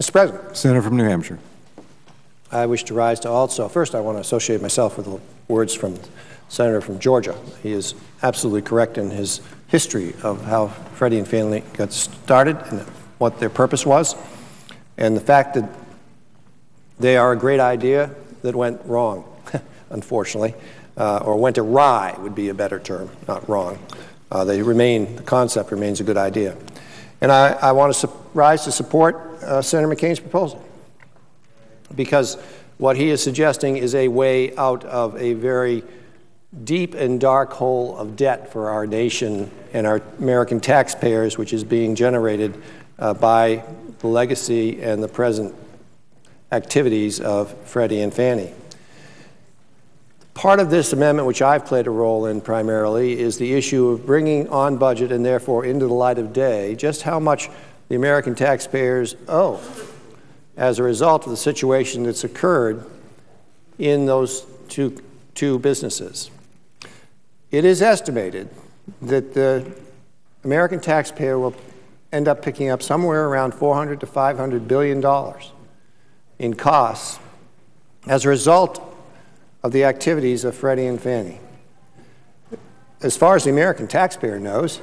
Mr. President. Senator from New Hampshire. I wish to rise to also. First, I want to associate myself with the words from the Senator from Georgia. He is absolutely correct in his history of how Freddie and Fannie got started and what their purpose was, and the fact that they are a great idea that went wrong, unfortunately, or went awry would be a better term, not wrong. The concept remains a good idea. And I want to rise to support Senator McCain's proposal, because what he is suggesting is a way out of a very deep and dark hole of debt for our nation and our American taxpayers, which is being generated by the legacy and the present activities of Freddie and Fannie. Part of this amendment, which I've played a role in primarily, is the issue of bringing on budget and therefore into the light of day just how much the American taxpayers owe as a result of the situation that's occurred in those two businesses. It is estimated that the American taxpayer will end up picking up somewhere around $400 to $500 billion in costs as a result of the activities of Freddie and Fannie. As far as the American taxpayer knows,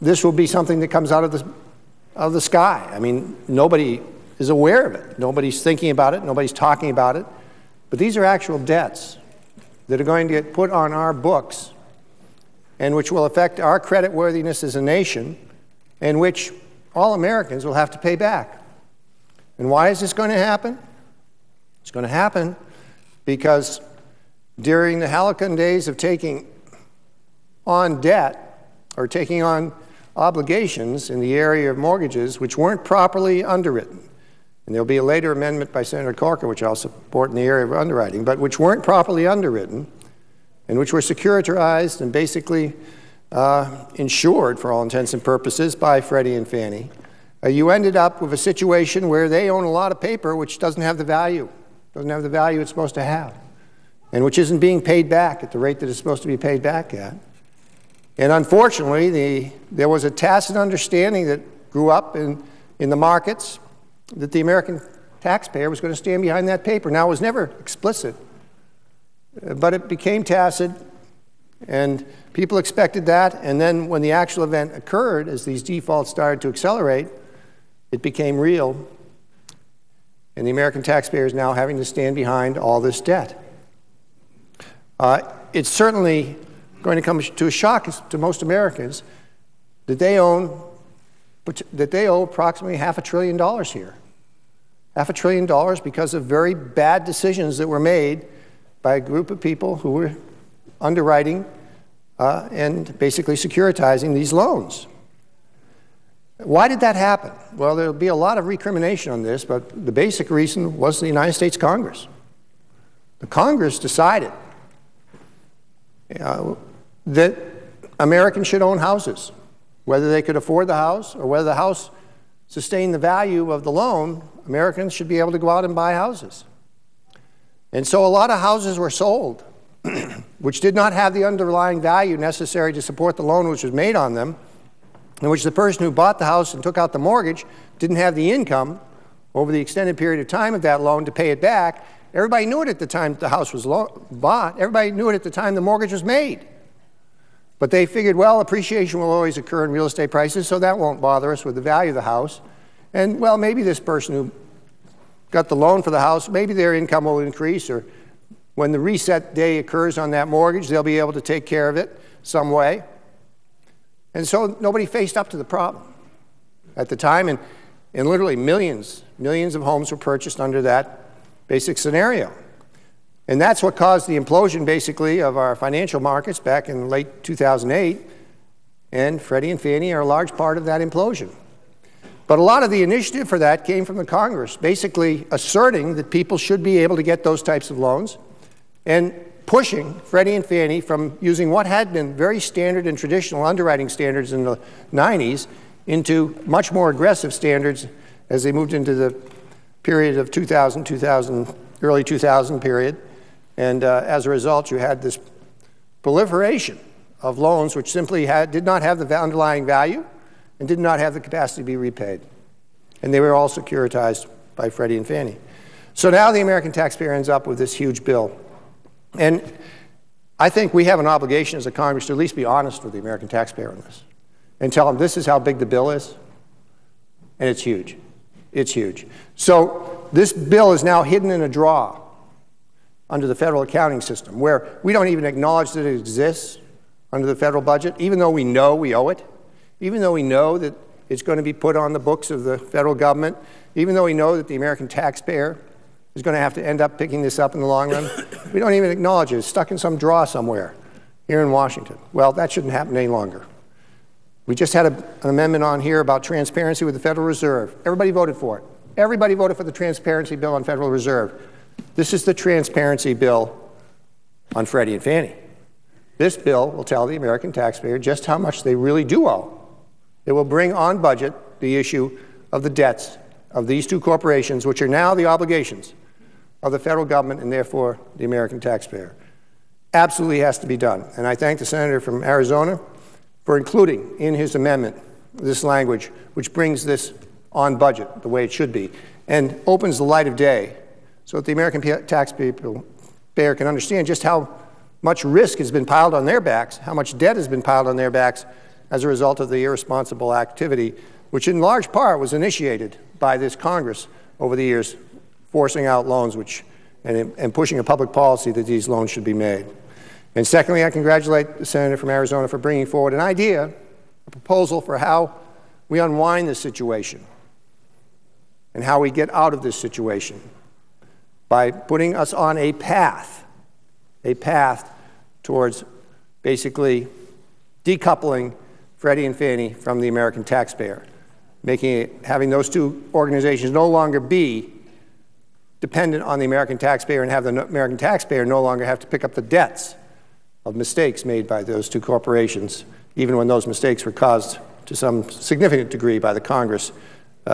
this will be something that comes out of the sky. I mean, nobody is aware of it. Nobody's thinking about it. Nobody's talking about it. But these are actual debts that are going to get put on our books and which will affect our creditworthiness as a nation and which all Americans will have to pay back. And why is this going to happen? It's going to happen because during the halcyon days of taking on debt or taking on obligations in the area of mortgages which weren't properly underwritten, and there'll be a later amendment by Senator Corker, which I'll support in the area of underwriting, but which weren't properly underwritten and which were securitized and basically insured for all intents and purposes by Freddie and Fannie, you ended up with a situation where they own a lot of paper which doesn't have the value it's supposed to have, and which isn't being paid back at the rate that it's supposed to be paid back at. And unfortunately, there was a tacit understanding that grew up in the markets that the American taxpayer was going to stand behind that paper. Now, it was never explicit, but it became tacit, and people expected that. And then when the actual event occurred, as these defaults started to accelerate, it became real. And the American taxpayer is now having to stand behind all this debt. It's certainly going to come to a shock to most Americans that they owe approximately $500 billion here. $500 billion because of very bad decisions that were made by a group of people who were underwriting and basically securitizing these loans. Why did that happen? Well, there'll be a lot of recrimination on this, but the basic reason was the United States Congress. The Congress decided that Americans should own houses, whether they could afford the house or whether the house sustained the value of the loan. Americans should be able to go out and buy houses. And so a lot of houses were sold which did not have the underlying value necessary to support the loan which was made on them, in which the person who bought the house and took out the mortgage didn't have the income over the extended period of time of that loan to pay it back. Everybody knew it at the time the house was bought. Everybody knew it at the time the mortgage was made. But they figured, well, appreciation will always occur in real estate prices, so that won't bother us with the value of the house. And, well, maybe this person who got the loan for the house, maybe their income will increase, or when the reset day occurs on that mortgage, they'll be able to take care of it some way. And so nobody faced up to the problem at the time, and literally millions of homes were purchased under that basic scenario. And that's what caused the implosion, basically, of our financial markets back in late 2008, and Freddie and Fannie are a large part of that implosion. But a lot of the initiative for that came from the Congress, basically asserting that people should be able to get those types of loans and pushing Freddie and Fannie from using what had been very standard and traditional underwriting standards in the 90s into much more aggressive standards as they moved into the period of early 2000 period. And as a result, you had this proliferation of loans which simply did not have the underlying value and did not have the capacity to be repaid. and they were all securitized by Freddie and Fannie. So now the American taxpayer ends up with this huge bill. And I think we have an obligation as a Congress to at least be honest with the American taxpayer on this and tell them this is how big the bill is, and it's huge. It's huge. So this bill is now hidden in a drawer under the federal accounting system, where we don't even acknowledge that it exists under the federal budget, even though we know we owe it, even though we know that it's going to be put on the books of the federal government, even though we know that the American taxpayer is going to have to end up picking this up in the long run. We don't even acknowledge it. It's stuck in some drawer somewhere here in Washington. Well, that shouldn't happen any longer. We just had an amendment on here about transparency with the Federal Reserve. Everybody voted for it. Everybody voted for the transparency bill on Federal Reserve. This is the transparency bill on Freddie and Fannie. This bill will tell the American taxpayer just how much they really do owe. It will bring on budget the issue of the debts of these two corporations, which are now the obligations of the federal government and therefore the American taxpayer. Absolutely has to be done. And I thank the senator from Arizona for including in his amendment this language which brings this on budget the way it should be and opens the light of day so that the American taxpayer can understand just how much risk has been piled on their backs, how much debt has been piled on their backs as a result of the irresponsible activity, which in large part was initiated by this Congress over the years, forcing out loans and pushing a public policy that these loans should be made. And secondly, I congratulate the senator from Arizona for bringing forward an idea, a proposal for how we unwind this situation and how we get out of this situation by putting us on a path towards basically decoupling Freddie and Fannie from the American taxpayer, having those two organizations no longer be dependent on the American taxpayer and have the American taxpayer no longer have to pick up the debts of mistakes made by those two corporations, even when those mistakes were caused to some significant degree by the Congress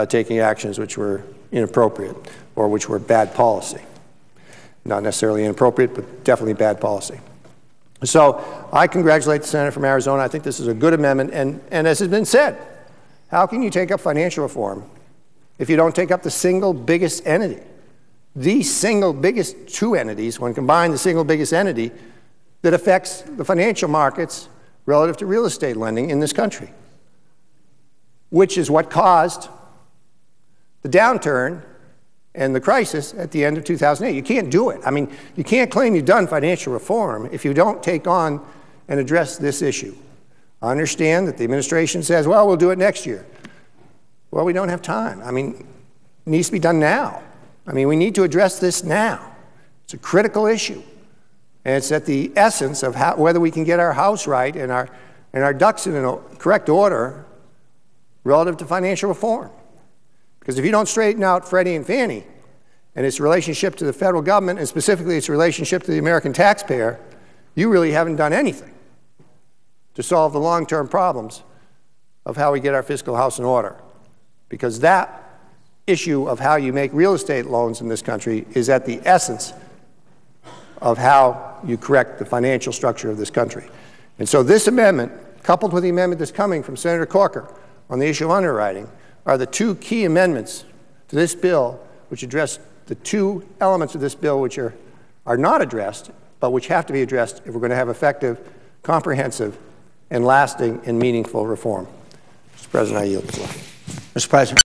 taking actions which were inappropriate or which were bad policy. Not necessarily inappropriate, but definitely bad policy. So I congratulate the senator from Arizona. I think this is a good amendment. And as has been said, how can you take up financial reform if you don't take up the single biggest entity? The single biggest two entities, when combined, the single biggest entity that affects the financial markets relative to real estate lending in this country, which is what caused the downturn and the crisis at the end of 2008. You can't do it. I mean, you can't claim you've done financial reform if you don't take on and address this issue. I understand that the administration says, well, we'll do it next year. Well, we don't have time. I mean, it needs to be done now. I mean, we need to address this now. It's a critical issue. And it's at the essence of whether we can get our house right and our ducks in a correct order relative to financial reform. Because if you don't straighten out Freddie and Fannie and its relationship to the federal government, and specifically its relationship to the American taxpayer, you really haven't done anything to solve the long-term problems of how we get our fiscal house in order. Because that issue of how you make real estate loans in this country is at the essence of how you correct the financial structure of this country. And so this amendment, coupled with the amendment that's coming from Senator Corker on the issue of underwriting, are the two key amendments to this bill which address the two elements of this bill which are not addressed, but which have to be addressed if we're going to have effective, comprehensive, and lasting and meaningful reform. Mr. President, I yield the floor. Mr. President.